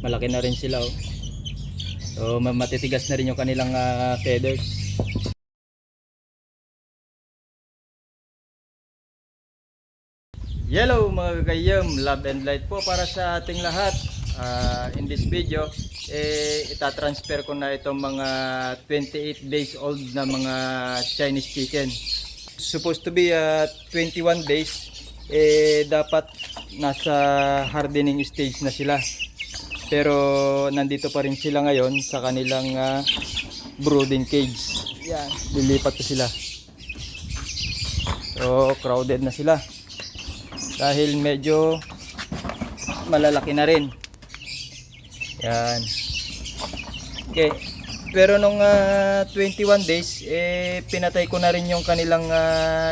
malaki na rin sila oh. So matitigas na rin yung kanilang feathers. Hello mga kagayam, love and light po para sa ating lahat. In this video, itatransfer ko na itong mga 28 days old na mga Chinese chicken. Supposed to be 21 days, dapat nasa hardening stage na sila. Pero nandito pa rin sila ngayon sa kanilang brooding cage. Yan, lilipat ko sila. So crowded na sila. Dahil medyo malalaki na rin. Yan. Okay. Pero nung 21 days, pinatay ko na rin yung kanilang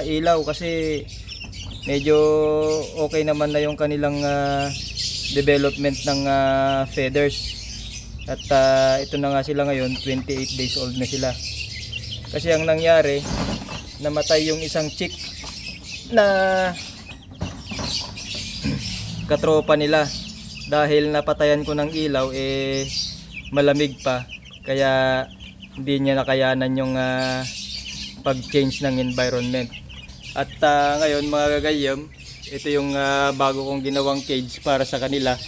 ilaw kasi medyo okay naman na yung kanilang development ng feathers. At ito na nga sila ngayon, 28 days old na sila. Kasi ang nangyari, namatay yung isang chick na katropa nila dahil napatayan ko ng ilaw malamig pa kaya hindi niya nakayanan yung pag-change ng environment. At ngayon mga gagayam, ito yung bago kong ginawang cage para sa kanila.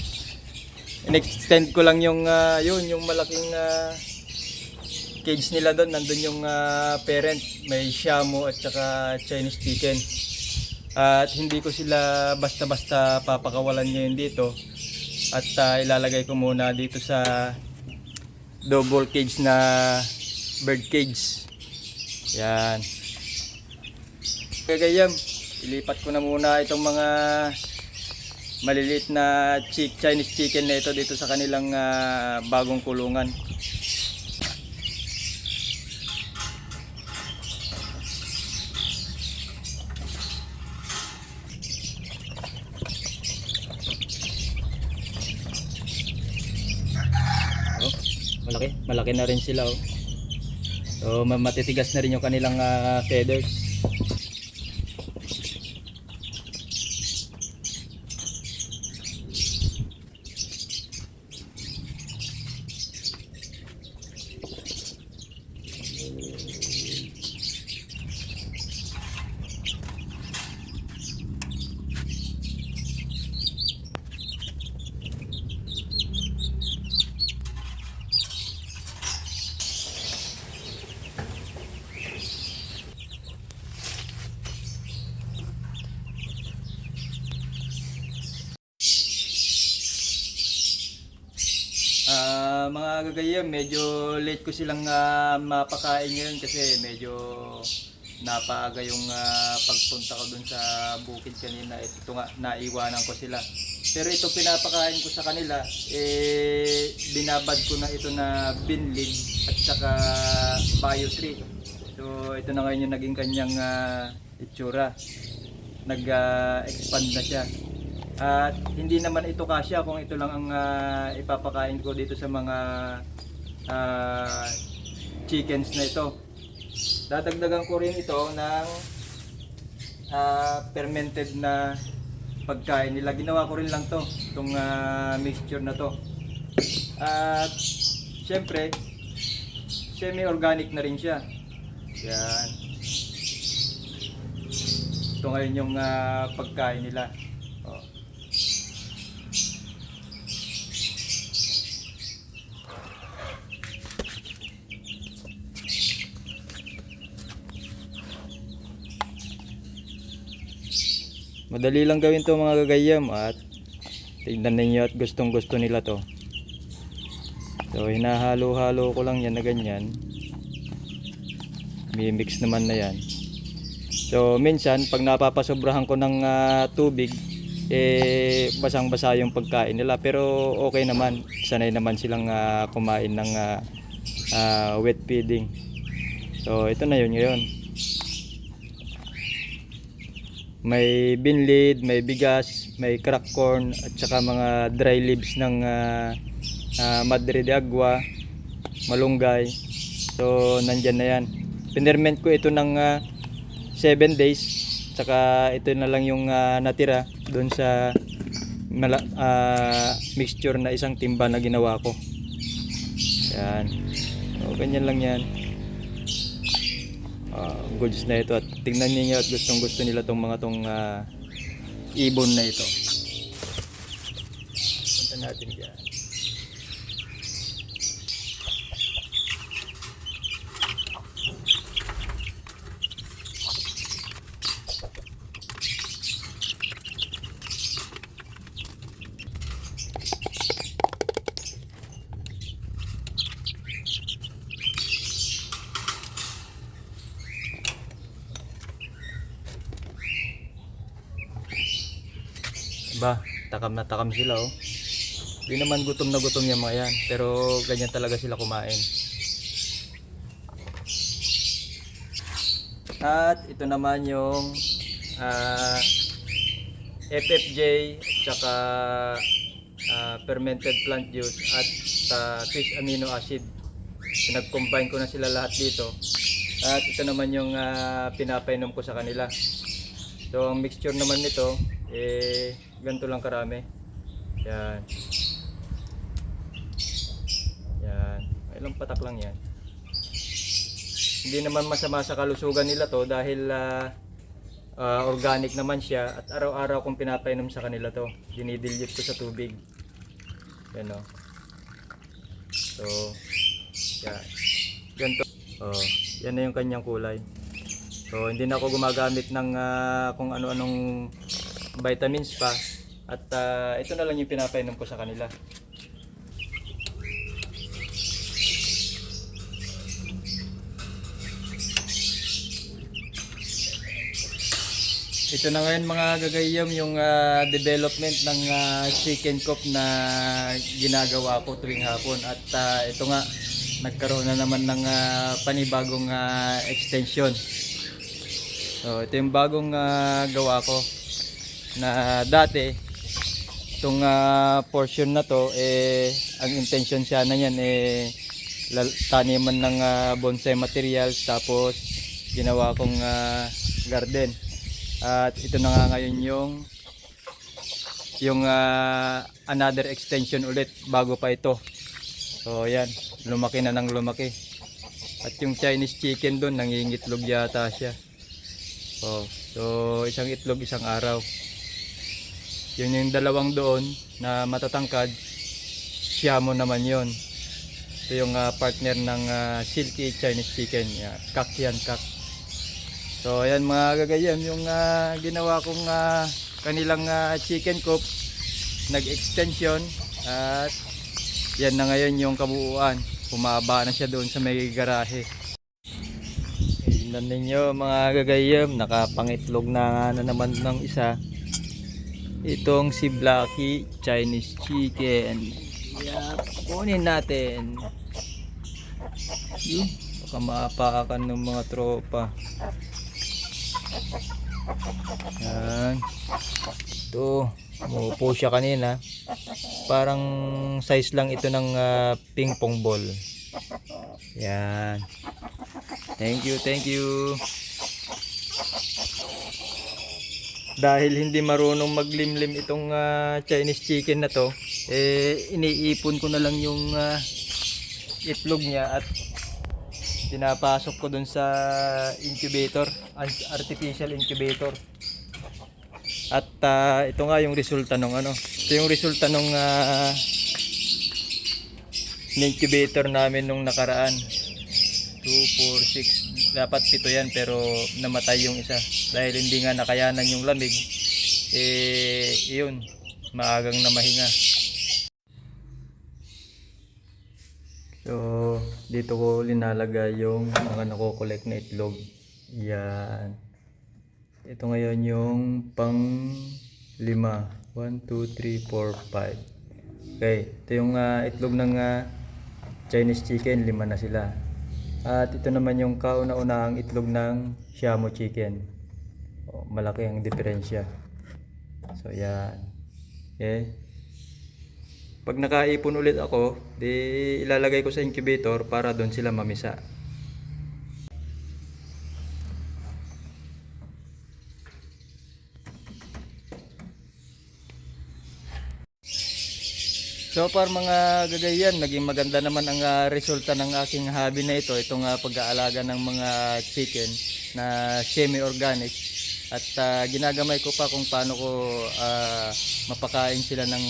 In-extend ko lang yung yung malaking cage nila doon. Nandun yung parent, may Shamu at saka Chinese chicken. At hindi ko sila basta-basta papakawalan ngayon dito. At ilalagay ko muna dito sa double cage na bird cage. Yan. Kagayam, ilipat ko na muna itong mga maliliit na Chinese chicken na ito dito sa kanilang bagong kulungan. Malaki na rin sila oh. So matitigas na rin yung kanilang feathers. Mga gagayam, medyo late ko silang mapakain ngayon kasi medyo napaaga yung pagpunta ko dun sa bukid kanina. Ito nga, naiwanan ko sila. Pero ito pinapakain ko sa kanila, binabad ko na ito na binlid at saka bio-3. So ito na ngayon yung naging kanyang itsura. Nag-expand na siya. At hindi naman ito kasya kung ito lang ang ipapakain ko dito sa mga chickens na ito. Dadagdagan ko rin ito ng fermented na pagkain nila. Ginawa ko rin lang to, itong mixture na to. At syempre semi-organic na rin siya. Yan. Ito ngayon yung pagkain nila. Oh. Madali lang gawin to mga gagayam at tignan ninyo at gustong gusto nila to. So hinahalo-halo ko lang yan na ganyan. Mimix naman na yan. So minsan pag napapasobrahan ko ng tubig, basang-basa yung pagkain nila, pero okay naman, sanay naman silang kumain ng wet feeding. So ito na yun ngayon. May binlid, may bigas, may crack corn at saka mga dry leaves ng madre de agua, malunggay. So nandyan na yan. Pinerment ko ito ng 7 days. Saka ito na lang yung natira doon sa mixture na isang timba na ginawa ko. Yan. So, ganyan lang yan. Goods na ito at tingnan niyo at gustong gusto nila tong mga ibon na ito. Punta natin dyan. Ba, takam na takam sila oh. Di naman gutom na gutom yung mga yan, pero ganyan talaga sila kumain. At ito naman yung FFJ tsaka fermented plant juice at fish amino acid. Pinag-combine ko na sila lahat dito. At ito naman yung pinapainom ko sa kanila. So ang mixture naman nito ganito lang karami. Yan. Yan. Ilang patak lang yan. Hindi naman masama sa kalusugan nila to dahil organic naman siya at araw-araw kong pinapainom sa kanila to. Dinidilute ko sa tubig. Yan o. So, yan. Ganito. Oh, yan na yung kanyang kulay. So, hindi na ako gumagamit ng kung ano-anong vitamins pa. At ito na lang yung pinapainom ko sa kanila. Ito na ngayon mga gagayam yung development ng chicken coop na ginagawa ko tuwing hapon. At ito nga, nagkaroon na naman ng panibagong extension. So, ito yung bagong gawa ko na dati. Itong portion na to, ang intention siya na yan, taniman ng bonsai materials, tapos ginawa kong garden. At ito na nga ngayon yung another extension ulit bago pa ito. So yan, lumaki na ng lumaki. At yung Chinese chicken doon, nangingitlog yata siya. So isang itlog isang araw. Yun yung dalawang doon na matatangkad, Siamo naman yon. Ito yung partner ng Silky Chinese Chicken. Kak yan, kak. So ayan mga gagayam, yung ginawa kong kanilang chicken coop, nag-extension. At yan na ngayon yung kabuuan. Pumaba na siya doon sa may garahe. Tingnan ninyo mga gagayam, nakapangitlog na naman ng isa. Itong si Blacky Chinese Chicken. Kunin natin. Baka maapakan ng mga tropa. Yan. Ito, umupo siya kanina. Parang size lang ito ng ping pong ball. Yan. Thank you, thank you. Dahil hindi marunong maglimlim itong Chinese chicken na to, iniipon ko na lang yung itlog niya at pinapasok ko dun sa incubator, artificial incubator. At ito nga yung resulta nung ito yung resulta nung incubator namin nung nakaraan. 2, 4, 6, dapat 7 yan pero namatay yung isa dahil hindi nga nakayanan yung lamig. Yun, maagang namahinga. So dito ko linalagay yung mga nakokolekt na itlog. Yan. Ito ngayon yung pang 5. 1, 2, 3, 4, 5. Okay, ito yung itlog ng Chinese chicken, 5 na sila. At ito naman yung kauna-unahang itlog ng Siamo chicken. Malaki ang diferensya. So yan. Okay. Pag nakaipon ulit ako, di ilalagay ko sa incubator para doon sila mamisa. So far mga gagayan, naging maganda naman ang resulta ng aking hobby na ito, itong pag-aalaga ng mga chicken na semi-organic. At ginagamay ko pa kung paano ko mapakain sila ng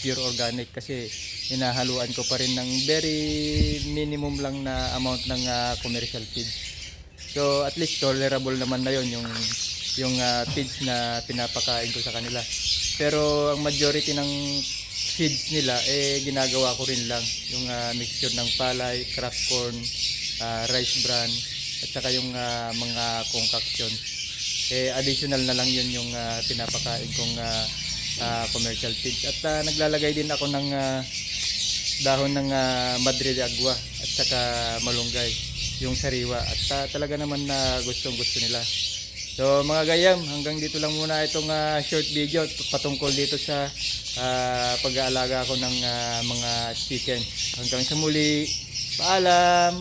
pure organic kasi hinahaluan ko pa rin ng very minimum lang na amount ng commercial feed. So at least tolerable naman na yon yung feeds na pinapakain ko sa kanila. Pero ang majority ng feeds nila ginagawa ko rin lang yung mixture ng palay, cracked corn, rice bran at saka yung mga concoction. Additional na lang yun yung pinapakain kong commercial feeds. At naglalagay din ako ng dahon ng Madre de Agua at saka malunggay, yung sariwa. At talaga naman na gustong gusto nila. So mga gayam, hanggang dito lang muna itong short video patungkol dito sa pag-aalaga ko ng mga chicken. Hanggang sa muli, paalam!